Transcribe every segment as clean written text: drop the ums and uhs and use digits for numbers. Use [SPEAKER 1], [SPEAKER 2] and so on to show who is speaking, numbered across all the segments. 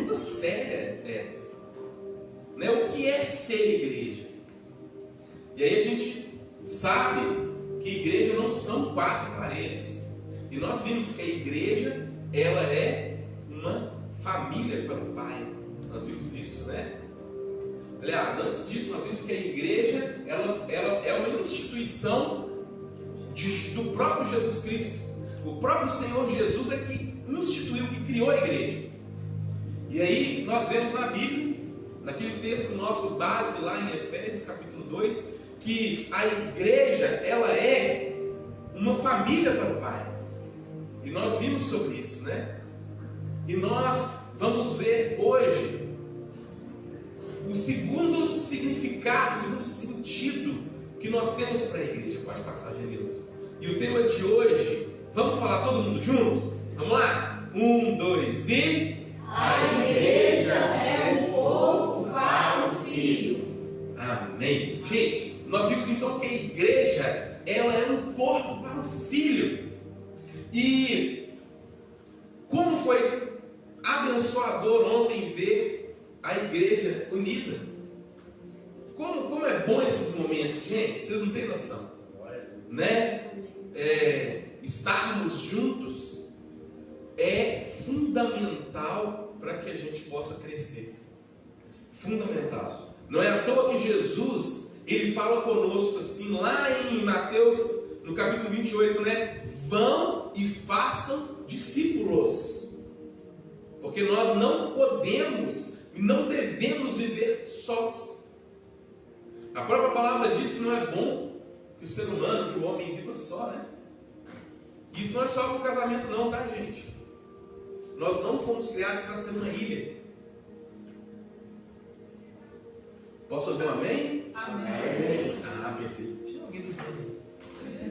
[SPEAKER 1] pergunta séria é essa, né? O que é ser igreja? E aí a gente sabe que igreja não são 4 paredes. E nós vimos que a igreja, ela é uma família para o Pai. Nós vimos isso, né? Aliás, antes disso, nós vimos que a igreja, ela é uma instituição do próprio Jesus Cristo. O próprio Senhor Jesus é que instituiu, que criou a igreja. E aí nós vemos na Bíblia, naquele texto nosso base lá em Efésios capítulo 2, que a igreja, ela é uma família para o Pai. E nós vimos sobre isso, né? E nós vamos ver hoje o segundo significado, o segundo sentido que nós temos para a igreja. Pode passar, Genilson. E o tema de hoje, vamos falar todo mundo junto? Vamos lá? 1, 2 e...
[SPEAKER 2] A igreja é um corpo para o Filho.
[SPEAKER 1] Amém. Gente, nós vimos então que a igreja, ela é um corpo para o Filho. E como foi abençoador ontem ver a igreja unida. Como é bom esses momentos, gente, vocês não têm noção, né? Estarmos juntos é fundamental para que a gente possa crescer. Fundamental. Não é à toa que Jesus, ele fala conosco assim, lá em Mateus, no capítulo 28, né? Vão e façam discípulos. Porque nós não podemos e não devemos viver sós. A própria palavra diz que não é bom que o ser humano, que o homem viva só, né? Isso não é só para o casamento não, tá, gente? Nós não fomos criados para ser uma ilha. Posso ouvir um amém?
[SPEAKER 2] Amém.
[SPEAKER 1] Pensei. Tinha alguém entendendo.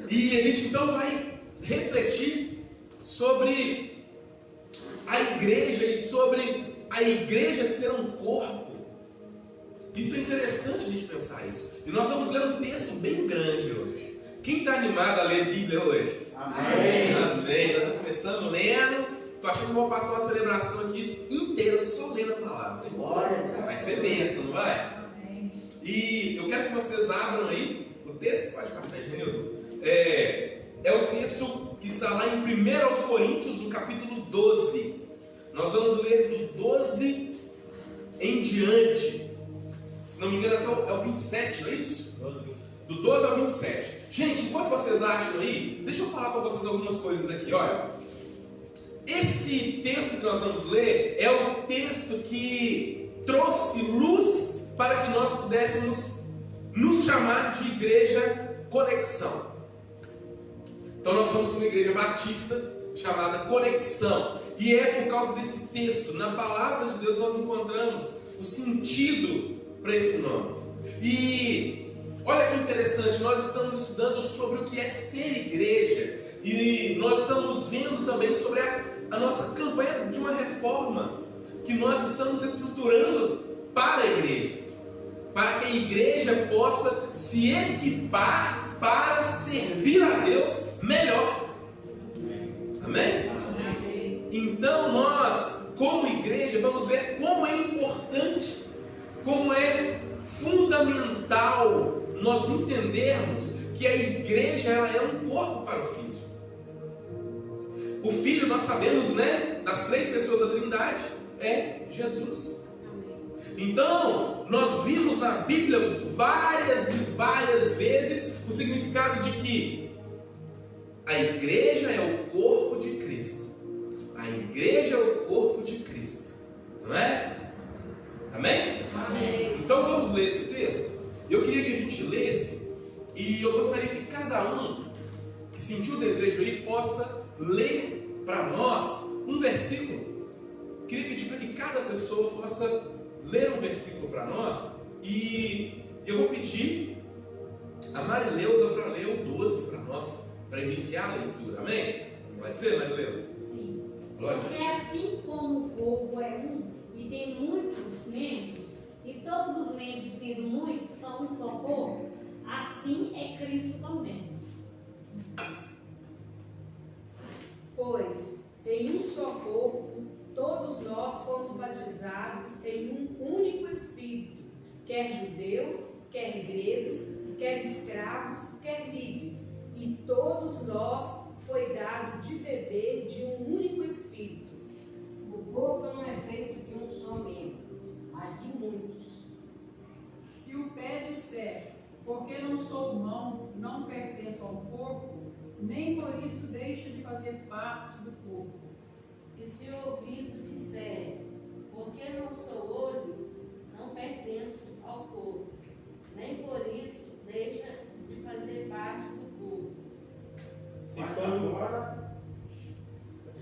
[SPEAKER 1] E a gente então vai refletir sobre a igreja e sobre a igreja ser um corpo. Isso é interessante a gente pensar isso. E nós vamos ler um texto bem grande hoje. Quem está animado a ler Bíblia hoje?
[SPEAKER 2] Amém.
[SPEAKER 1] Amém. Nós já começamos lendo. Estou achando que vou passar uma celebração aqui inteira só lendo a palavra. Vai ser bênção, não vai? E eu quero que vocês abram aí o texto. Pode passar aí, Genilton. É o texto que está lá em 1 Coríntios, no capítulo 12. Nós vamos ler do 12 em diante. Se não me engano, é o 27, não é isso? Do 12 ao 27. Gente, enquanto vocês acham aí, deixa eu falar para vocês algumas coisas aqui. Olha, esse texto que nós vamos ler é o texto que trouxe luz para que nós pudéssemos nos chamar de Igreja Conexão. Então nós somos uma igreja batista chamada Conexão. E é por causa desse texto, na palavra de Deus, nós encontramos o sentido para esse nome. E olha que interessante, nós estamos estudando sobre o que é ser igreja. E nós estamos vendo também sobre a nossa campanha de uma reforma que nós estamos estruturando para a igreja. Para que a igreja possa se equipar para servir a Deus melhor. Amém?
[SPEAKER 2] Amém.
[SPEAKER 1] Então nós, como igreja, vamos ver como é importante, como é fundamental nós entendermos que a igreja ela é um corpo para o Filho. O Filho, nós sabemos, né, das 3 pessoas da Trindade, é Jesus. Então, nós vimos na Bíblia várias e várias vezes o significado de que a igreja é o corpo de Cristo. A igreja é o corpo de Cristo. Não é? Amém?
[SPEAKER 2] Amém.
[SPEAKER 1] Então vamos ler esse texto. Eu queria que a gente lesse e eu gostaria que cada um que sentiu o desejo aí possa ler para nós um versículo. Eu queria pedir para que cada pessoa possa ler um versículo para nós e eu vou pedir a Marileusa para ler o 12 para nós, para iniciar a leitura. Amém? Pode ser, Marileusa?
[SPEAKER 3] Sim.
[SPEAKER 1] Glória.
[SPEAKER 3] Porque assim como o corpo é um e tem muitos membros, e todos os membros sendo muitos são um só corpo, assim é Cristo também.
[SPEAKER 2] Pois em um só corpo todos nós nós fomos batizados em um único Espírito, quer judeus, quer gregos, quer escravos, quer livres, e todos nós foi dado de beber de um único Espírito.
[SPEAKER 4] O corpo não é feito de um só membro, mas de muitos.
[SPEAKER 5] Se o pé disser, porque não sou mão, não pertenço ao corpo, nem por isso deixa de fazer parte do corpo.
[SPEAKER 4] E se o ouvido disser, porque não sou olho, não pertenço ao corpo, nem por isso deixa de fazer parte do corpo.
[SPEAKER 6] Mas agora,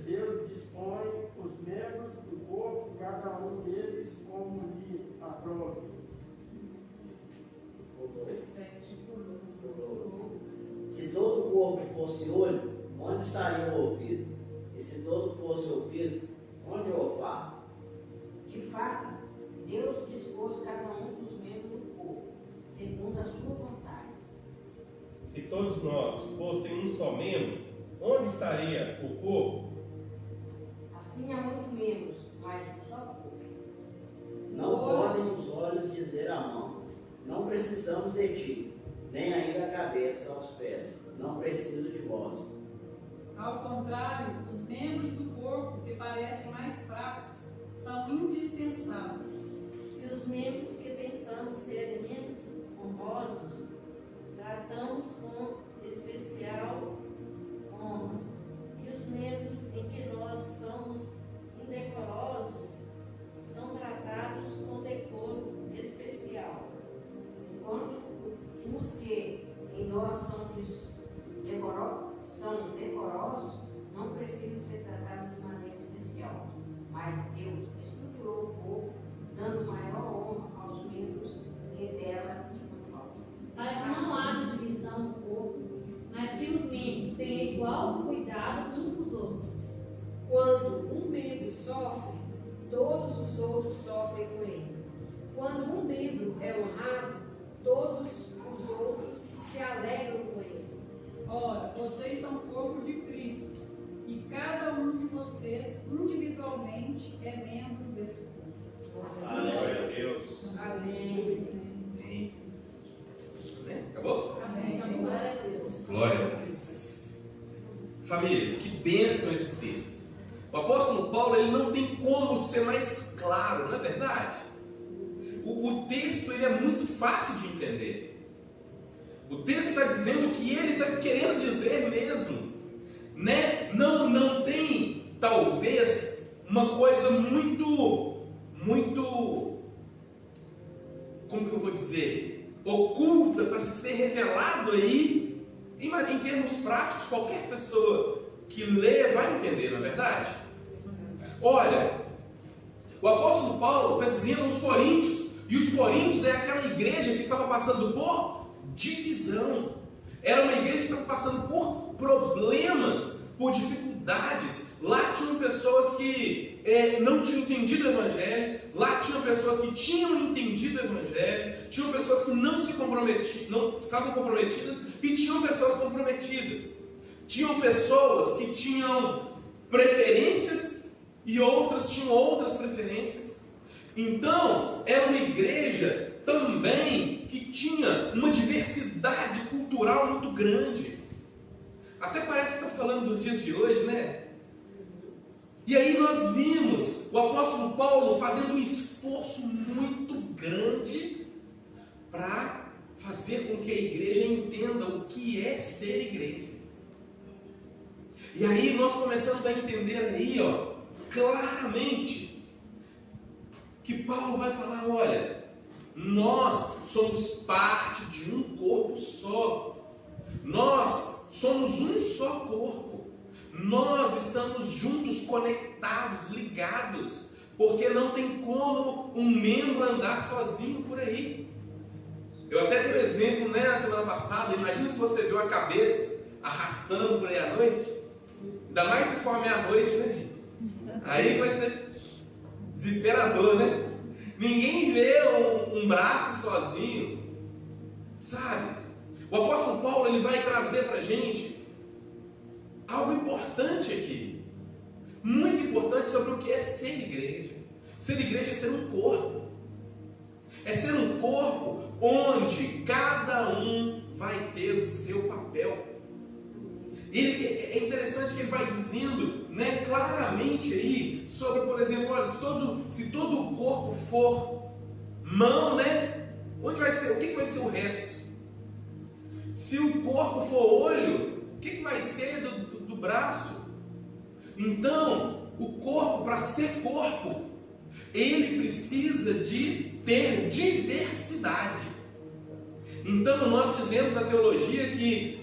[SPEAKER 6] Deus dispõe os membros do corpo, cada um deles como lhe aprove.
[SPEAKER 7] Se todo o corpo fosse olho, onde estaria o ouvido? E se todo fosse ouvido, onde o olfato?
[SPEAKER 4] De fato, Deus dispôs cada um dos membros do corpo, segundo a sua vontade.
[SPEAKER 8] Se todos nós fossem um só membro, onde estaria o corpo?
[SPEAKER 4] Assim há muitos membros, mas um só corpo.
[SPEAKER 7] Não podem os olhos dizer à mão, não precisamos de ti, nem ainda a cabeça aos pés, não preciso de vós.
[SPEAKER 5] Ao contrário, os membros do corpo que parecem mais fracos são indispensáveis.
[SPEAKER 4] E os membros que pensamos serem menos honrosos, tratamos com especial honra. E os membros em que nós somos indecorosos são tratados com decoro especial. Enquanto os que em nós são decorosos não precisam ser tratados de maneira especial. Mas Deus estruturou o corpo, dando maior honra aos membros que dela tinham falta.
[SPEAKER 3] Para que não haja divisão no corpo, mas que os membros tenham igual cuidado uns dos outros.
[SPEAKER 2] Quando um membro sofre, todos os outros sofrem com ele. Quando um membro é honrado, todos os outros se alegram com ele.
[SPEAKER 5] Ora, vocês são o corpo de Cristo, e cada um de vocês, individualmente, é membro desse corpo.
[SPEAKER 8] Glória a Deus.
[SPEAKER 2] Amém.
[SPEAKER 1] Amém. Acabou?
[SPEAKER 5] Amém.
[SPEAKER 4] Glória a Deus.
[SPEAKER 1] Glória a Deus. Família, que bênção esse texto. O apóstolo Paulo ele não tem como ser mais claro, não é verdade? O texto ele é muito fácil de entender. O texto está dizendo o que ele está querendo dizer mesmo, né? Não tem talvez uma coisa muito, como que eu vou dizer, oculta para ser revelado aí. Em termos práticos, qualquer pessoa que lê vai entender, não é verdade? Olha, o apóstolo Paulo está dizendo aos coríntios, e os coríntios é aquela igreja que estava passando por divisão. Era uma igreja que estava passando por problemas, por dificuldades. Lá tinham pessoas que não tinham entendido o Evangelho, lá tinham pessoas que tinham entendido o Evangelho, tinham pessoas que não estavam comprometidas e tinham pessoas comprometidas. Tinham pessoas que tinham preferências e outras tinham outras preferências. Então, era uma igreja também que tinha uma diversidade cultural muito grande. Até parece que está falando dos dias de hoje, né? E aí nós vimos o apóstolo Paulo fazendo um esforço muito grande para fazer com que a igreja entenda o que é ser igreja. E aí nós começamos a entender aí, claramente, que Paulo vai falar, olha, nós somos parte de um corpo só. Nós somos um só corpo. Nós estamos juntos, conectados, ligados, porque não tem como um membro andar sozinho por aí. Eu até dei um exemplo, na semana passada. Imagina se você viu a cabeça arrastando por aí à noite. Ainda mais se for meia-noite, né, gente? Aí vai ser desesperador, né? Ninguém vê um braço sozinho, sabe? O apóstolo Paulo ele vai trazer para a gente algo importante aqui. muito importante sobre o que é ser igreja. Ser igreja é ser um corpo. É ser um corpo onde cada um vai ter o seu papel. E é interessante que ele vai dizendo, né, claramente aí sobre, por exemplo, olha, se todo o corpo for mão, né, onde vai ser? O que vai ser o resto? Se o corpo for olho, o que vai ser do braço? Então, o corpo, para ser corpo, ele precisa de ter diversidade. Então, nós dizemos na teologia que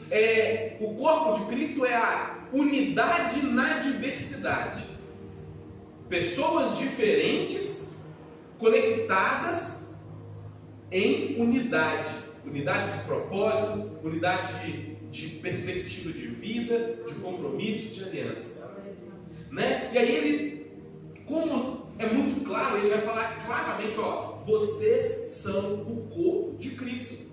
[SPEAKER 1] o corpo de Cristo é a unidade na diversidade. Pessoas diferentes, conectadas em unidade. Unidade de propósito, unidade de perspectiva de vida, de compromisso, de aliança. Né? E aí ele, como é muito claro, ele vai falar claramente, ó, vocês são o corpo de Cristo.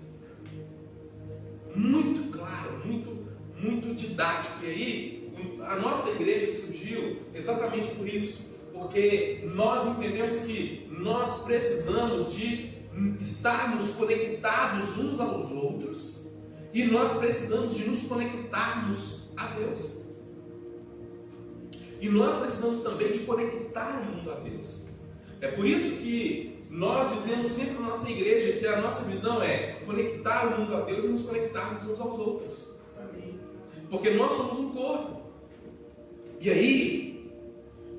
[SPEAKER 1] Muito claro, muito didático. E aí, a nossa igreja surgiu exatamente por isso, porque nós entendemos que nós precisamos de estarmos conectados uns aos outros e nós precisamos de nos conectarmos a Deus. E nós precisamos também de conectar o mundo a Deus. É por isso que nós dizemos sempre na nossa igreja que a nossa visão é conectar o mundo a Deus e nos conectarmos uns aos outros. Porque nós somos um corpo. E aí,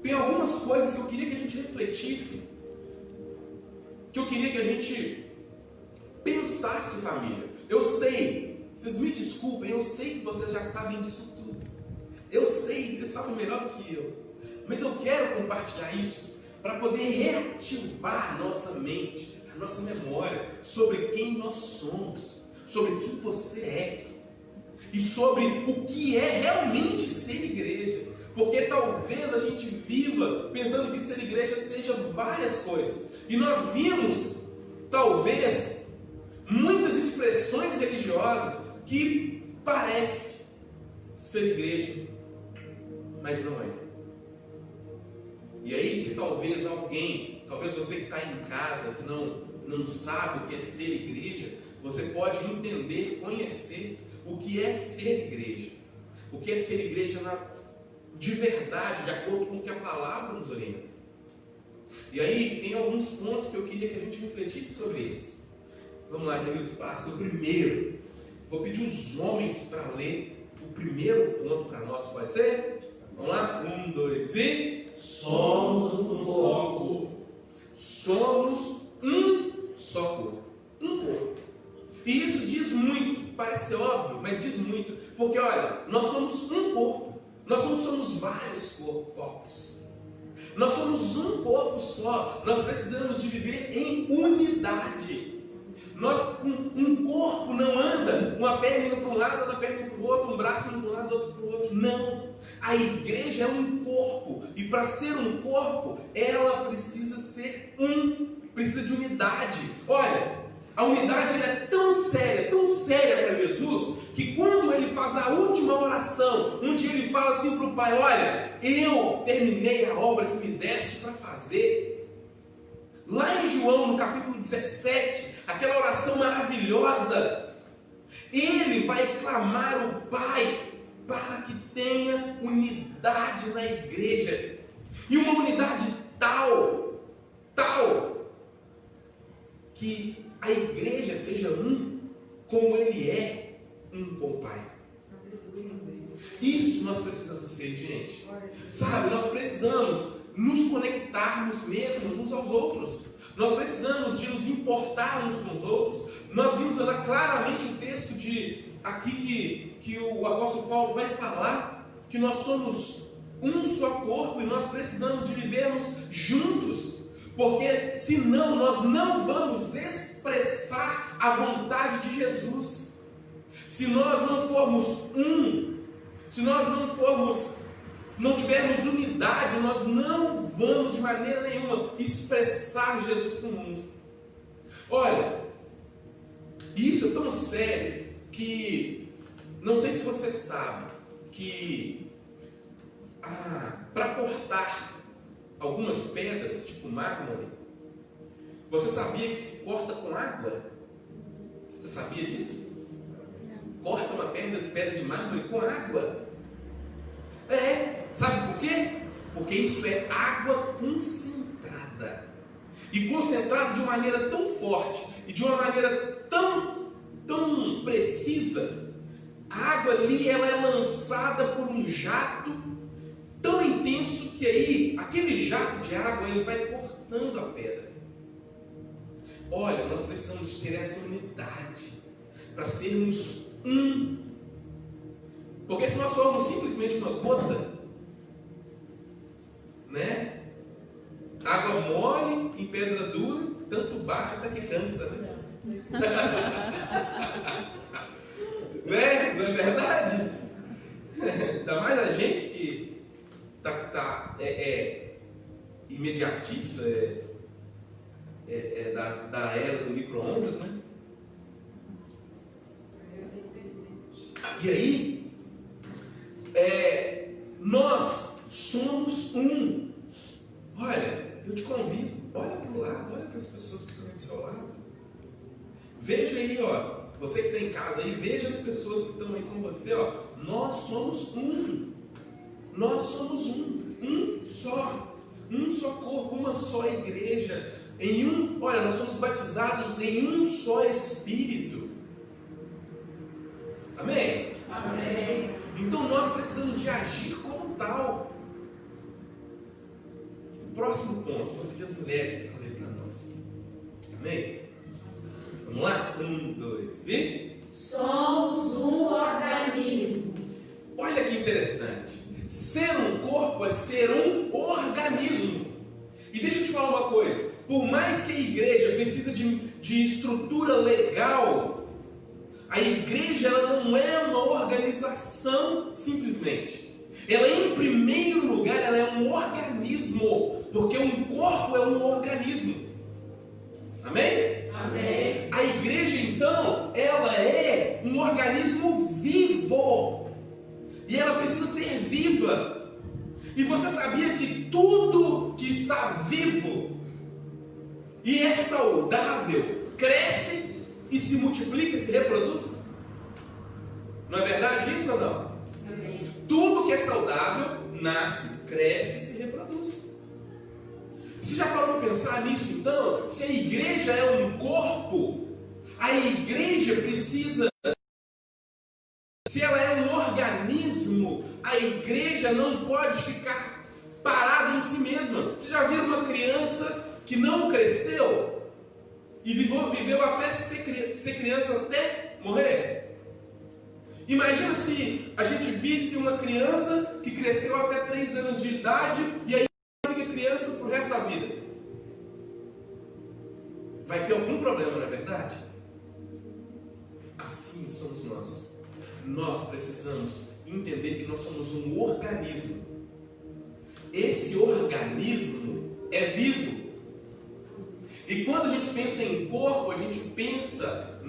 [SPEAKER 1] tem algumas coisas que eu queria que a gente refletisse, que eu queria que a gente pensasse, família. Eu sei, vocês me desculpem, eu sei que vocês já sabem disso tudo. Eu sei que vocês sabem melhor do que eu. Mas eu quero compartilhar isso para poder reativar a nossa mente, a nossa memória sobre quem nós somos, sobre quem você é e sobre o que é realmente ser igreja. Porque talvez a gente viva pensando que ser igreja seja várias coisas. E nós vimos, talvez, muitas expressões religiosas que parecem ser igreja, mas não é. E aí, se talvez alguém, talvez você que está em casa, que não sabe o que é ser igreja, você pode entender, conhecer o que é ser igreja. O que é ser igreja de verdade, de acordo com o que a palavra nos orienta. E aí, tem alguns pontos que eu queria que a gente refletisse sobre eles. Vamos lá, Jamilton, passa o primeiro. Vou pedir os homens para ler o primeiro ponto para nós, pode ser? Vamos lá? 1, 2 e...
[SPEAKER 7] Somos um só corpo.
[SPEAKER 1] Somos um só corpo. Um corpo. E isso diz muito, parece ser óbvio, mas diz muito. Porque, olha, nós somos um corpo. Nós não somos vários corpos. Nós somos um corpo só. Nós precisamos de viver em unidade. Um corpo não anda, uma perna indo para um lado, outra perna indo para o outro, um braço indo para um lado, outro para o outro. Não. A igreja é um corpo. E para ser um corpo, ela precisa ser precisa de unidade. Olha, a unidade é tão séria para Jesus, que quando ele faz a última oração, onde ele fala assim para o Pai, olha, eu terminei a obra que me deste para fazer. Lá em João, no capítulo 17, aquela oração maravilhosa, ele vai clamar o Pai para que tenha unidade na igreja. E uma unidade tal, que a igreja seja como ele é com o Pai. Isso nós precisamos ser, gente. Sabe, nós precisamos nos conectarmos mesmos uns aos outros. Nós precisamos de nos importar uns com os outros. Nós vimos claramente o texto aqui que o apóstolo Paulo vai falar que nós somos um só corpo e nós precisamos de vivermos juntos. Porque senão nós não vamos expressar a vontade de Jesus. Se nós não formos se nós não tivermos unidade, nós não vamos de maneira nenhuma expressar Jesus para o mundo. Olha, isso é tão sério que não sei se você sabe que para cortar algumas pedras, tipo mármore, você sabia que se corta com água? Você sabia disso? Corta uma pedra de mármore com água. Sabe por quê? Porque isso é água concentrada. E concentrada de uma maneira tão forte e de uma maneira tão precisa. A água ali ela é lançada por um jato tão intenso que aí aquele jato de água ele vai cortando a pedra. Olha, nós precisamos ter essa unidade para sermos um. Porque se nós formos simplesmente uma gota, né? Água mole em pedra dura, tanto bate até que cansa, né? Não é verdade? Ainda mais a gente que é imediatista, da era do micro-ondas, né? E aí, nós somos um. Olha, eu te convido, olha para o lado, olha para as pessoas que estão do seu lado. Veja aí, ó, você que está em casa aí, veja as pessoas que estão aí com você, ó. Nós somos um. Nós somos um só corpo, uma só igreja. Olha, nós somos batizados em um só Espírito. Amém?
[SPEAKER 2] Amém.
[SPEAKER 1] Então nós precisamos de agir como tal. Próximo ponto, vou pedir as mulheres para ler para nós. Amém? Vamos lá? 1, 2 e...
[SPEAKER 2] Somos um organismo.
[SPEAKER 1] Olha que interessante. Ser um corpo é ser um organismo. E deixa eu te falar uma coisa. Por mais que a igreja precise de estrutura legal, a igreja ela não é uma organização simplesmente. Ela, em primeiro lugar, ela é um organismo. Porque um corpo é um organismo. Amém?
[SPEAKER 2] Amém.
[SPEAKER 1] A igreja, então, ela é um organismo vivo. E ela precisa ser viva. E você sabia que tudo que está vivo e é saudável cresce e se multiplica e se reproduz? Não é verdade isso ou não?
[SPEAKER 2] Amém.
[SPEAKER 1] Tudo que é saudável nasce, cresce e se reproduz. Você já parou para pensar nisso então? Se a igreja é um corpo, a igreja precisa... Se ela é um organismo, a igreja não pode ficar parada em si mesma. Você já viu uma criança que não cresceu e viveu até ser criança até morrer? Imagina se a gente visse uma criança que cresceu até 3 anos de idade e aí fica criança pro resto da vida. Vai ter algum problema, não é verdade? Assim somos nós. Nós precisamos entender que nós somos um organismo. Esse organismo é vivo. E quando a gente pensa em corpo, a gente pensa,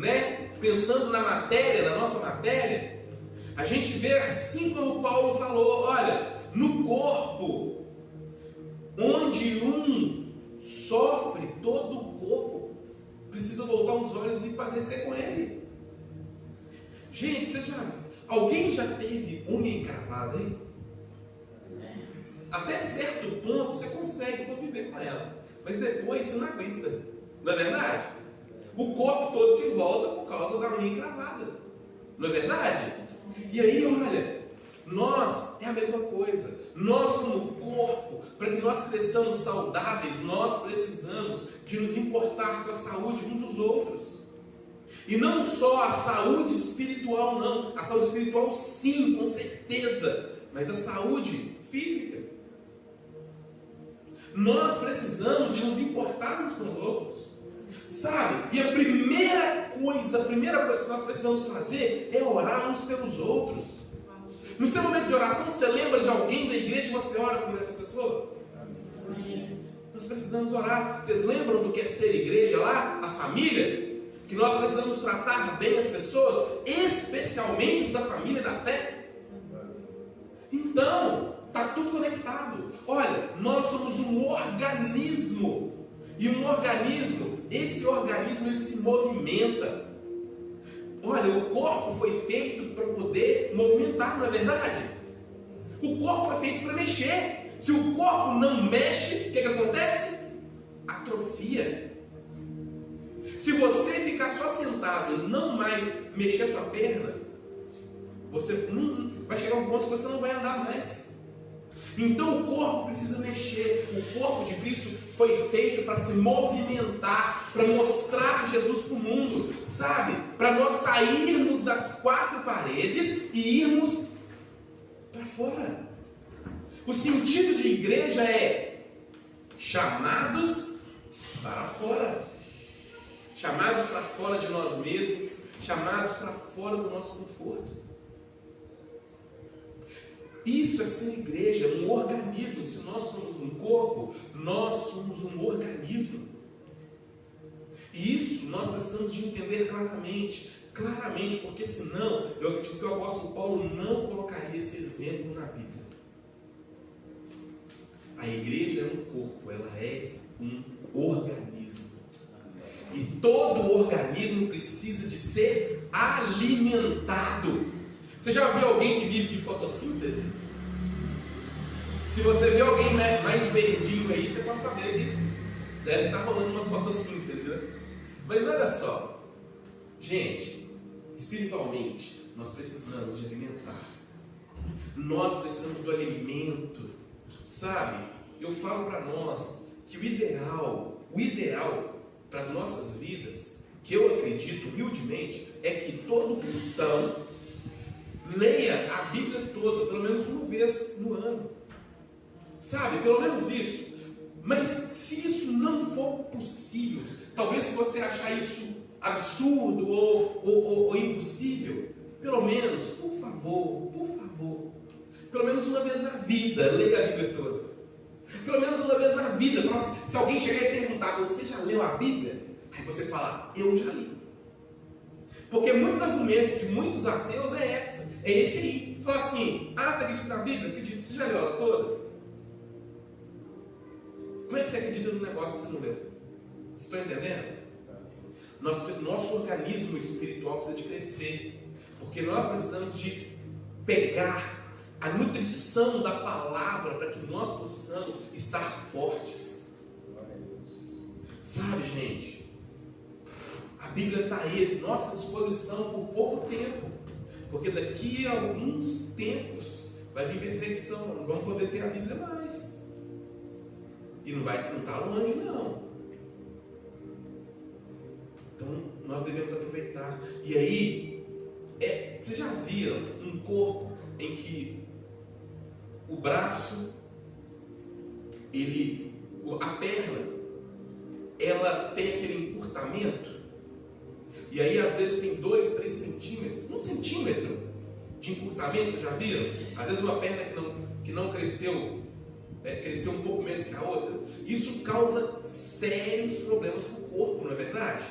[SPEAKER 1] pensando na matéria, na nossa matéria, a gente vê assim como Paulo falou, olha, no corpo, onde um sofre, todo o corpo precisa voltar os olhos e padecer com ele. Gente, alguém já teve unha encravada aí? Até certo ponto você consegue conviver com ela, mas depois você não aguenta, não é verdade? O corpo todo se volta por causa da unha encravada, não é verdade? E aí, olha, nós é a mesma coisa. Nós como corpo, para que nós cresçamos saudáveis, nós precisamos de nos importar com a saúde uns dos outros. E não só a saúde espiritual, não. A saúde espiritual sim, com certeza, mas a saúde física. Nós precisamos de nos importarmos com os outros, sabe? E a primeira coisa que nós precisamos fazer é orar uns pelos outros. No seu momento de oração, você lembra de alguém da igreja e você ora por essa pessoa?
[SPEAKER 2] Amém.
[SPEAKER 1] Nós precisamos orar. Vocês lembram do que é ser igreja lá? A família? Que nós precisamos tratar bem as pessoas, especialmente os da família da fé. Então, Está tudo conectado. Olha, nós somos um organismo. E um organismo, esse organismo ele se movimenta. Olha, o corpo foi feito para poder movimentar, não é verdade? O corpo foi feito para mexer. Se o corpo não mexe, o que acontece? Atrofia. Se você ficar só sentado e não mais mexer a sua perna, você vai chegar a um ponto que você não vai andar mais. Então o corpo precisa mexer. O corpo de Cristo foi feito para se movimentar, para mostrar Jesus para o mundo, sabe? Para nós sairmos das quatro paredes e irmos para fora. O sentido de igreja é chamados para fora. Chamados para fora de nós mesmos, chamados para fora do nosso conforto. Isso é ser igreja, um organismo. Se nós somos um corpo, nós somos um organismo. E isso nós precisamos de entender claramente, porque senão, eu acredito que o apóstolo Paulo não colocaria esse exemplo na Bíblia. A igreja é um corpo, ela é um organismo. E todo organismo precisa de ser alimentado. Você já viu alguém que vive de fotossíntese? Se você vê alguém mais verdinho aí, você pode saber que deve estar rolando uma fotossíntese, né? Mas olha só, gente, espiritualmente, nós precisamos de alimentar. Nós precisamos do alimento, sabe? Eu falo para nós que o ideal para as nossas vidas, que eu acredito humildemente, é que todo cristão leia a Bíblia toda, pelo menos uma vez no ano. Sabe, pelo menos isso. Mas se isso não for possível, talvez se você achar isso absurdo ou impossível, pelo menos, por favor, pelo menos uma vez na vida, leia a Bíblia toda. Pelo menos uma vez na vida. Se alguém chegar e perguntar, você já leu a Bíblia? Aí você fala, eu já li. Porque muitos argumentos de muitos ateus é esse aí. Fala assim, você acredita na Bíblia? Acredito. Você já leu ela toda? Como é que você acredita no negócio que você não leu? Vocês estão entendendo? Nosso organismo espiritual precisa de crescer. Porque nós precisamos de pegar a nutrição da palavra para que nós possamos estar fortes. Sabe, gente? A Bíblia está aí, nossa disposição por pouco tempo. Porque daqui a alguns tempos vai vir perseguição, não vamos poder ter a Bíblia mais. E não está longe, não. Então, nós devemos aproveitar. E aí, vocês já viram um corpo em que o braço, a perna, ela tem aquele encurtamento? E aí, às vezes, tem 2, 3 centímetros, 1 centímetro de encurtamento, vocês já viram? Às vezes, uma perna que não cresceu, cresceu um pouco menos que a outra. Isso causa sérios problemas para o corpo, não é verdade?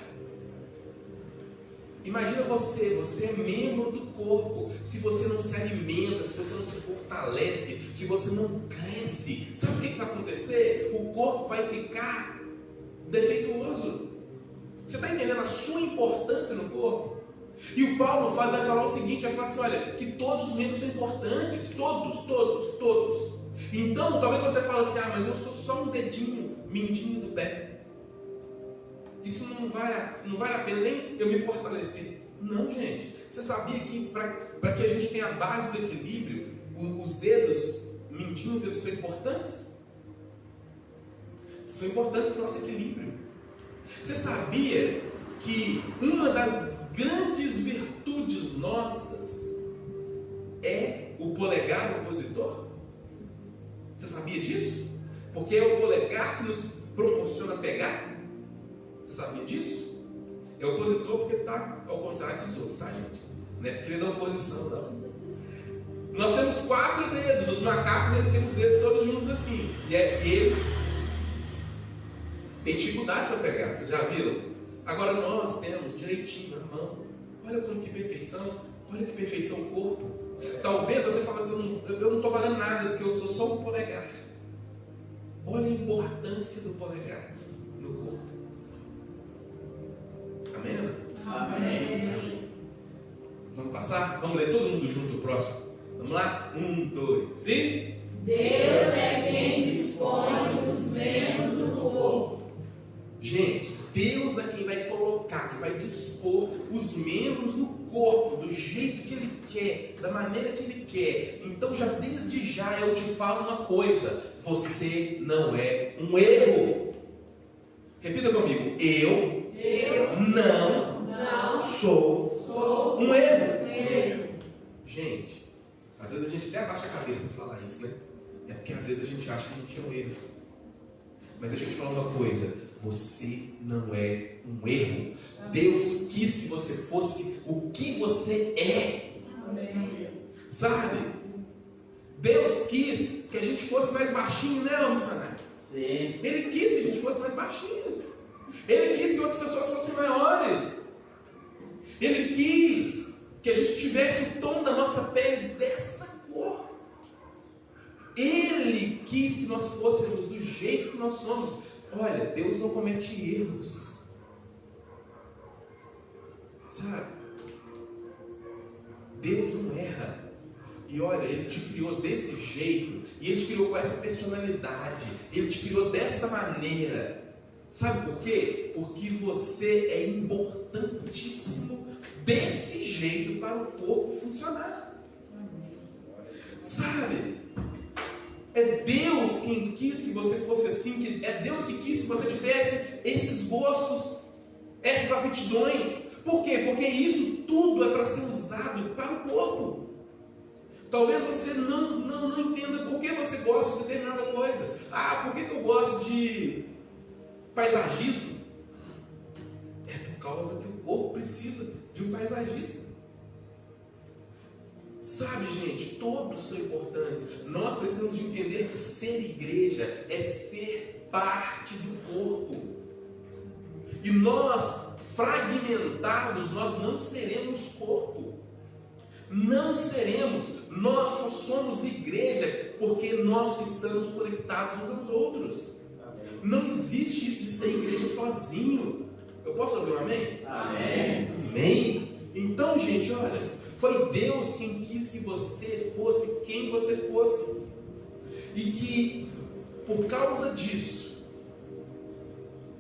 [SPEAKER 1] Imagina você é membro do corpo. Se você não se alimenta, se você não se fortalece, se você não cresce, sabe o que vai acontecer? O corpo vai ficar defeituoso. Você está entendendo a sua importância no corpo? E o Paulo vai falar o seguinte, vai falar assim, olha, que todos os membros são importantes, todos. Então, talvez você fale assim, mas eu sou só um dedinho, mindinho do pé. Isso não vale a pena nem eu me fortalecer. Não, gente. Você sabia que para que a gente tenha a base do equilíbrio, os dedos mindinhos, eles são importantes? São importantes para o nosso equilíbrio. Você sabia que uma das grandes virtudes nossas é o polegar opositor? Você sabia disso? Porque é o polegar que nos proporciona pegar. Você sabia disso? É opositor porque está ao contrário dos outros, tá, gente? Não é porque ele dá oposição, não. Nós temos 4 dedos. Os macacos, eles têm os dedos todos juntos assim. E eles têm dificuldade para pegar. Vocês já viram? Agora nós temos direitinho na mão. Olha como que perfeição. Olha que perfeição o corpo. Talvez você fale assim, eu não estou valendo nada, porque eu sou só um polegar. Olha a importância do polegar no corpo. Amém?
[SPEAKER 7] Amém.
[SPEAKER 1] Vamos passar? Vamos ler todo mundo junto o próximo. Vamos lá? 1, 2 e...
[SPEAKER 2] Deus é quem dispõe os membros do corpo.
[SPEAKER 1] Gente, Deus é quem vai colocar, que vai dispor os membros no corpo, do jeito que Ele quer, da maneira que Ele quer. Então, já desde já eu te falo uma coisa: você não é um erro. Repita comigo: eu não sou um erro. Gente, às vezes a gente até abaixa a cabeça para falar isso, né? É porque às vezes a gente acha que a gente é um erro. Mas deixa eu te falar uma coisa: você não é um erro. Deus quis que você fosse o que você é. Sabe? Deus quis que a gente fosse mais baixinho, né, missionário?
[SPEAKER 7] Sim.
[SPEAKER 1] Ele quis que a gente fosse mais baixinhos. Ele quis que outras pessoas fossem maiores. Ele quis que a gente tivesse o tom da nossa pele dessa cor. Ele quis que nós fôssemos do jeito que nós somos. Olha, Deus não comete erros. Sabe? Deus não erra. E olha, Ele te criou desse jeito. E Ele te criou com essa personalidade. Ele te criou dessa maneira. Sabe por quê? Porque você é importantíssimo desse jeito para o corpo funcionar. Sabe? É Deus quem quis que você fosse assim. É Deus que quis que você tivesse esses gostos, essas aptidões. Por quê? Porque isso tudo é para ser usado para o corpo. Talvez você não entenda por que você gosta de determinada coisa. Ah, por que eu gosto de paisagismo? É por causa que o corpo precisa de um paisagista. Sabe, gente, todos são importantes. Nós precisamos de entender que ser igreja é ser parte do corpo. E nós, fragmentados, nós não seremos corpo. Não seremos. Nós só somos igreja porque nós estamos conectados uns aos outros. Não existe isso de ser igreja sozinho. Eu posso ouvir um amém?
[SPEAKER 7] Amém.
[SPEAKER 1] Amém? Então, gente, olha, foi Deus quem quis que você fosse quem você fosse. E que, por causa disso,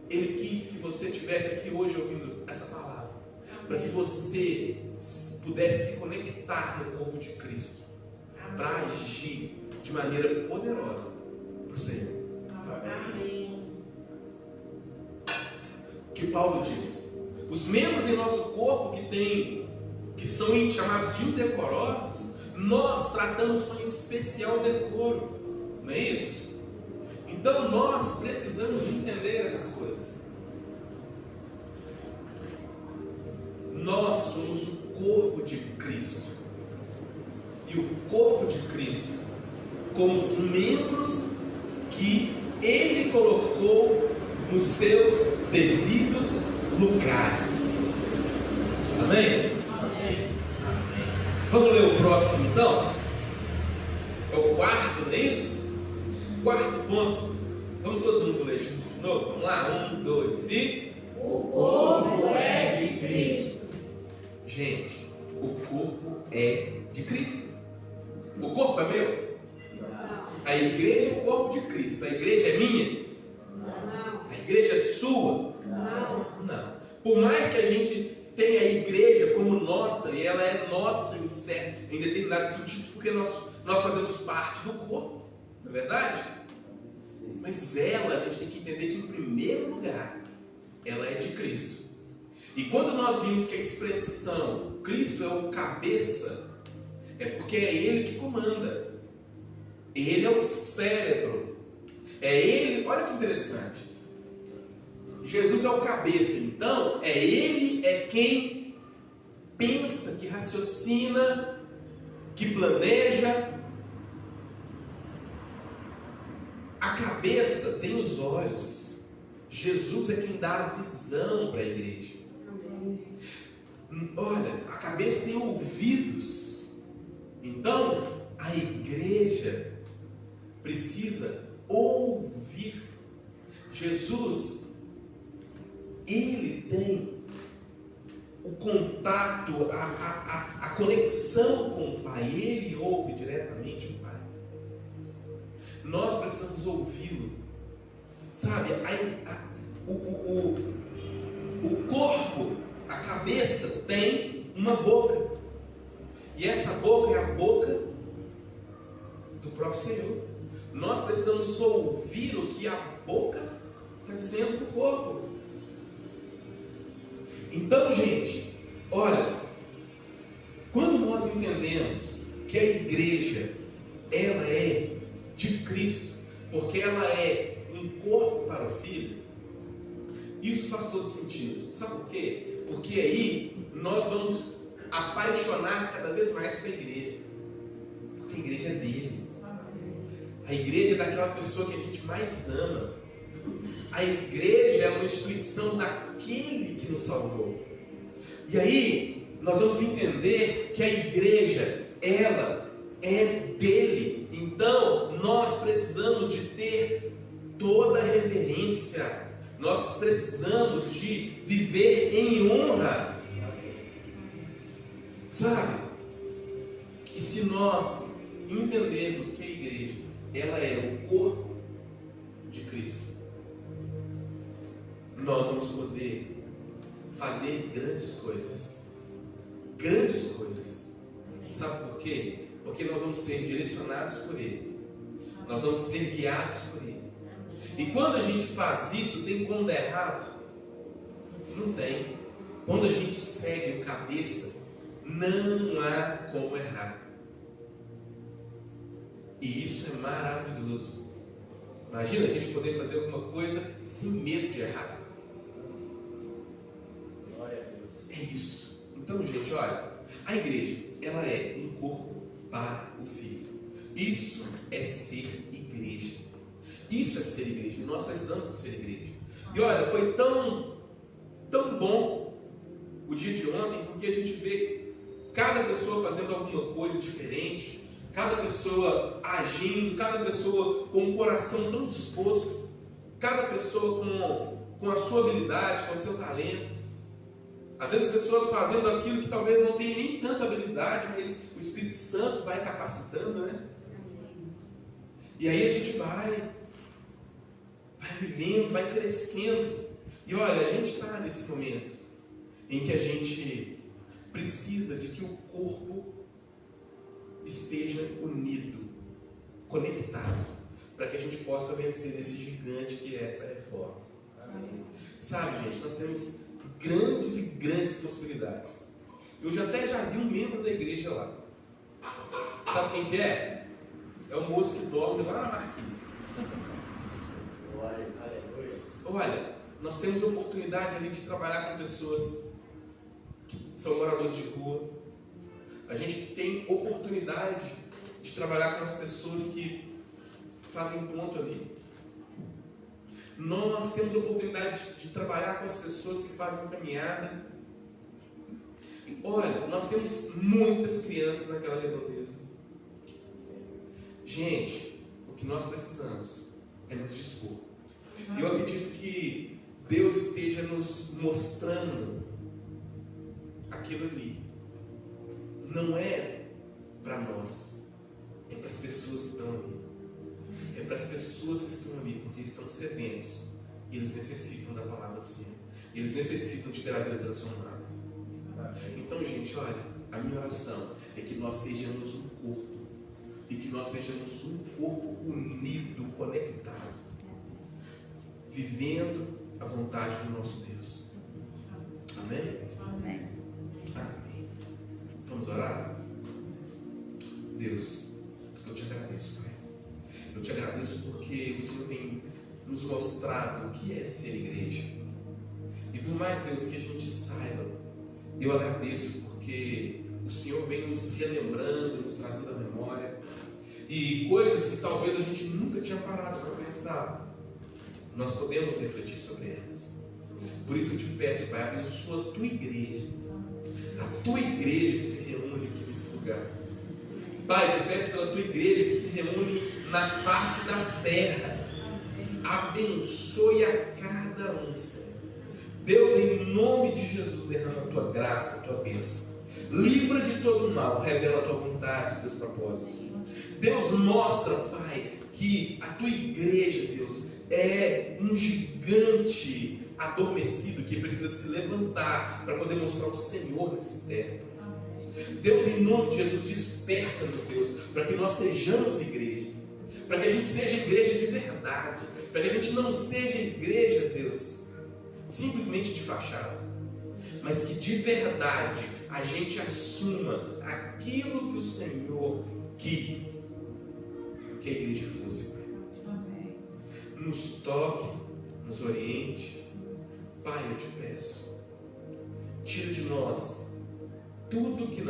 [SPEAKER 1] Ele quis que você estivesse aqui hoje ouvindo essa palavra. Para que você pudesse se conectar no corpo de Cristo. Para agir de maneira poderosa para o Senhor.
[SPEAKER 4] Amém.
[SPEAKER 1] O que Paulo diz? Os membros em nosso corpo que são chamados de indecorosos, nós tratamos com especial decoro. Não é isso? Então nós precisamos de entender essas coisas. Nós somos o corpo de Cristo. E o corpo de Cristo, como os membros que Ele colocou nos seus devidos lugares. Amém? Amém. Vamos ler o próximo então? É o quarto, não é isso? Quarto ponto. Vamos todo mundo ler junto de novo? Vamos lá? 1, 2 e...
[SPEAKER 2] O corpo é de Cristo.
[SPEAKER 1] Gente, o corpo é de Cristo. O corpo é meu?
[SPEAKER 2] Não.
[SPEAKER 1] A igreja é o corpo de Cristo. A igreja é minha?
[SPEAKER 2] Não.
[SPEAKER 1] A igreja é sua?
[SPEAKER 2] Não.
[SPEAKER 1] Não. Por mais que a gente tenha a igreja como nossa, e ela é nossa em determinados sentidos, porque nós fazemos parte do corpo, não é verdade? Mas ela, a gente tem que entender que, em primeiro lugar, ela é de Cristo. E quando nós vimos que a expressão Cristo é o cabeça, é porque é Ele que comanda. Ele é o cérebro. É Ele, olha que interessante. Jesus é o cabeça, então Ele é quem pensa, que raciocina, que planeja. A cabeça tem os olhos. Jesus é quem dá a visão para a igreja. Olha, a cabeça tem ouvidos. Então, a igreja precisa ouvir. Jesus, ele tem o contato, a conexão com o Pai. Ele ouve diretamente o Pai. Nós precisamos ouvi-lo. Sabe, o corpo, a cabeça tem uma boca. E essa boca é a boca do próprio Senhor. Nós precisamos ouvir o que a boca está dizendo para o corpo. Então, gente, olha, quando nós entendemos que a igreja, ela é de Cristo, porque ela é um corpo para o Filho, isso faz todo sentido. Sabe por quê? Porque aí nós vamos apaixonar cada vez mais pela igreja. Porque a igreja é dele. A igreja é daquela pessoa que a gente mais ama. A igreja é uma instituição daquele que nos salvou. E aí nós vamos entender que a igreja, ela é dele. Então nós precisamos de ter toda a reverência. Nós precisamos de viver em honra. Sabe? E se nós entendermos que a igreja, ela é o corpo de Cristo, nós vamos poder fazer grandes coisas. Grandes coisas. Sabe por quê? Porque nós vamos ser direcionados por Ele. Nós vamos ser guiados por Ele. E quando a gente faz isso, tem como dar errado? Não tem. Quando a gente segue o cabeça, não há como errar. E isso é maravilhoso. Imagina a gente poder fazer alguma coisa sem medo de errar. É isso. Então, gente, olha, a igreja, ela é um corpo para o Filho. Isso é ser igreja. Isso é ser igreja. Nós precisamos de ser igreja. E olha, foi tão bom o dia de ontem, porque a gente vê cada pessoa fazendo alguma coisa diferente, cada pessoa agindo, cada pessoa com um coração tão disposto, cada pessoa com a sua habilidade, com o seu talento. Às vezes pessoas fazendo aquilo que talvez não tenha nem tanta habilidade, mas o Espírito Santo vai capacitando, né? E aí a gente vai vivendo, vai crescendo. E olha, a gente está nesse momento em que a gente precisa de que o corpo esteja unido, conectado, para que a gente possa vencer esse gigante que é essa reforma. Amém. Sabe, gente, nós temos grandes e grandes possibilidades. Eu até já vi um membro da igreja lá. Sabe quem que é? É o moço que dorme lá na Marquise. Olha, nós temos oportunidade ali de trabalhar com pessoas que são moradores de rua. A gente tem oportunidade de trabalhar com as pessoas que fazem ponto ali. Nós temos oportunidade de trabalhar com as pessoas que fazem caminhada. Olha, nós temos muitas crianças naquela redondeza. Gente, o que nós precisamos é nos dispor. Eu acredito que Deus esteja nos mostrando aquilo ali. Não é para nós, é para as pessoas que estão ali. É para as pessoas que estão ali, porque estão sedentos e eles necessitam da palavra do Senhor. Eles necessitam de ter a vida transformada. Então, gente, olha, a minha oração é que nós sejamos um corpo e que nós sejamos um corpo unido, conectado, vivendo a vontade do nosso Deus. Amém?
[SPEAKER 2] Amém.
[SPEAKER 1] Amém. Vamos orar? Deus, eu te agradeço, Pai. Eu te agradeço porque o Senhor tem nos mostrado o que é ser igreja. E por mais, Deus, que a gente saiba, eu agradeço porque o Senhor vem nos relembrando, nos trazendo à memória. E coisas que talvez a gente nunca tinha parado para pensar, nós podemos refletir sobre elas. Por isso eu te peço, Pai, abençoa a tua igreja. A tua igreja que se reúne aqui nesse lugar. Pai, te peço pela tua igreja que se reúne na face da terra. Abençoe a cada um, Senhor. Deus, em nome de Jesus, derrama a tua graça, a tua bênção. Livra de todo mal, revela a tua vontade, os teus propósitos. Deus, mostra, Pai, que a tua igreja, Deus, é um gigante adormecido que precisa se levantar para poder mostrar o Senhor nessa terra. Deus, em nome de Jesus, desperta-nos, Deus, para que nós sejamos igreja, para que a gente seja igreja de verdade, para que a gente não seja igreja, Deus, simplesmente de fachada, mas que de verdade a gente assuma aquilo que o Senhor quis que a igreja fosse, Pai. Nos toque, nos oriente, Pai, eu te peço, tira de nós tudo que não